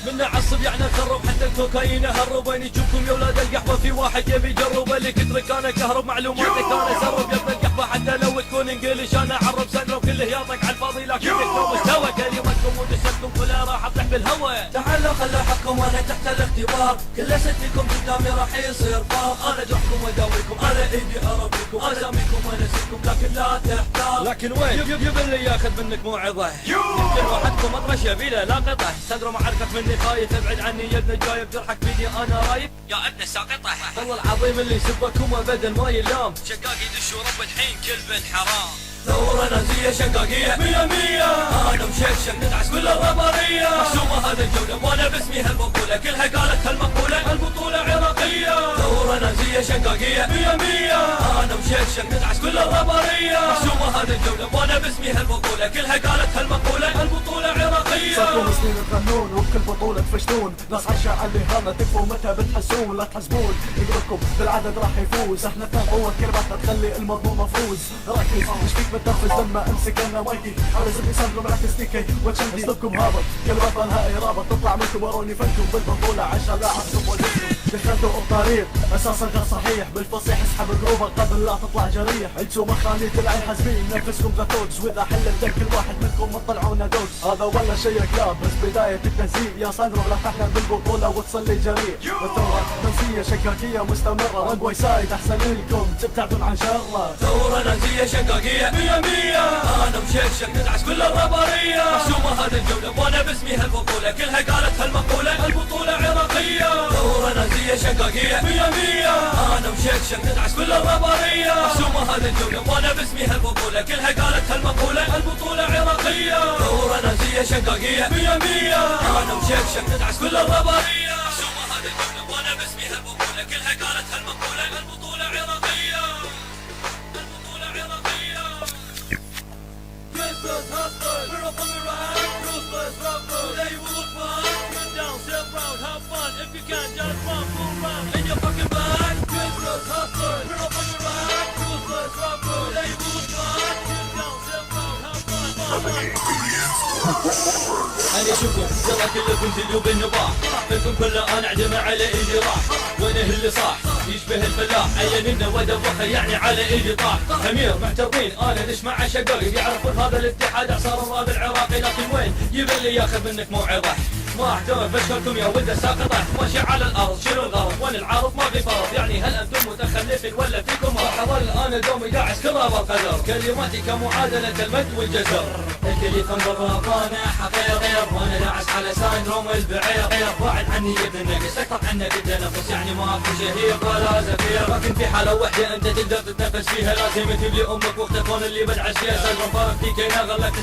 من عصب يعني خرب حتى الكوكايين هرب. وين يجوكم يا ولاد القحوه؟ في واحد يبي يجرب اللي كترك انا كهرب معلوماتك انا سرب. يبدا القحوه حتى لو تكون انجليش انا اعرب سنه وكله ياطق على الفاضي لكن لكم مستوى كلمتكم ودستكم كلها راح اطيح بالهوا. تعالوا خلوا حقكم وانا تحت الاختبار كل ستكم قدامي راح يصير فار. انا جحكم واداويكم انا ايدي اربيكم اساميكم وانسيكم لكن لا تحتار. لكن وين يبي اللي ياخذ منك موعظه؟ يمكن واحدكم اطرش يبي له لاقطه صدره معركه مني خايف ابعد عني يا ابن جايب جرحك بيدي انا رايب يا ابن الساقطه. والله العظيم اللي يسبكم ابدا ما يلام شقاق يدش ورب الحين كلب حرام. ثورة نازية شقاقية 100 انا مشكشك ندعس كل الربارية. محسومة هذا الجولة وانا باسمي هالبطولة كلها قالت هالمقولة البطولة عراقية. ثورة نازية شقاقية 100 انا مشكشك ندعس كل الربارية. محسومة هذا الجولة وانا باسمي هالبطولة كلها قالت هالمقولة البطولة عراقية. صاركم سنين تغنون وبكل بطولة تفشلون. ناس عايشة على اللي هذا تكفوا متى بتحسون لا تحسبون يقولكم بالعدد راح يفوز. احنا اثنين قوة كلماتنا تخلي المضمون مفروز. ركز مش فيك بتنفذ لما امسك انا مايكي على زبي ساندرو معك ستيكي وتشندي اسلوبكم هابط كلمات لها إرابة تطلع منكم وروني فنكم بالبطولة عشان لا احسب وزنكم. دخلتوا الطريق اساسا غير صحيح بالفصيح اسحب جروبه قبل لا تطلع جريح. انتم مخانية العين حاسبين نفسكم ذاتوجز واذا حل الدك كل واحد منكم مطلعونا دوجز. هذا ولا شيء كلاب بس بداية التهزيء يا ساندرو لا تحلم بالبطولة وتصلي جريء. والثورة نازية شقاقية مستمرة رنبوي سايد احسن لكم تبتعدون عن شغلة. ثورة نازية شقاقية 100 انا مشكشك ندعس كل الربارية. محسومة هذه الجولة وانا باسمي هالبطولة كلها قالت هالمقولة البطولة عراقية. ثورة نازية شقاقية 100 انا مشكشك ندعس كل الربارية. محسومة هذه الجولة وانا باسمي هالبطولة كلها قالت هالمقولة البطولة عراقية. ثورة نازية شقاقية 100 انا مشكشك ندعس كل الربارية. محسومة هذه الجولة وانا باسمي هالبطولة كلها قالت هالمقولة البطولة عراقية. البطولة عراقية. Ruthless hustlers, we're up on the rise. Ruthless rockers, they will look fine. Run down, step round, have fun. If you can, just run, full round in your fucking bag. Ruthless hustlers, we're up on the rise. Ruthless rockers, they will look fine. Run down, step round, have fun. أنا شوفكم يلا كلكم تدوب النباح. فيكم كله أنا أعدم على إيدي راح. وأنا اللي صاح يشبه الفلاح عيننا ودوخه يعني على إيدي طاح. أمير معترضين أنا ليش مع شقاقي يعرفون هذا الاتحاد إعصار الراب العراقي. لكن وين يبي اللي ياخذ منك موعظة؟ ما احترم بشكلكم يا ولد ساقطة ماشي على الأرض شنو الغرض؟ وين العارض ما في فرض يعني هل أنتم متخلفين ولا فيكم راح أظل أنا دومي داعس كراب القدر. كلماتي كمعادلة المد والجزر. الكل يفهم بالراب أنا حقير وأنا داعس على ساندروم البعير. بعد عني يا ابن النقص أكثر عنك التنفس يعني ما في شهيق ولا زفير. لكن في حالة واحدة أنت تقدر تتنفس فيها لازم تجيب لي أمك واختفون اللي بدعس فيها ساندروم فارق فيك أنا غلك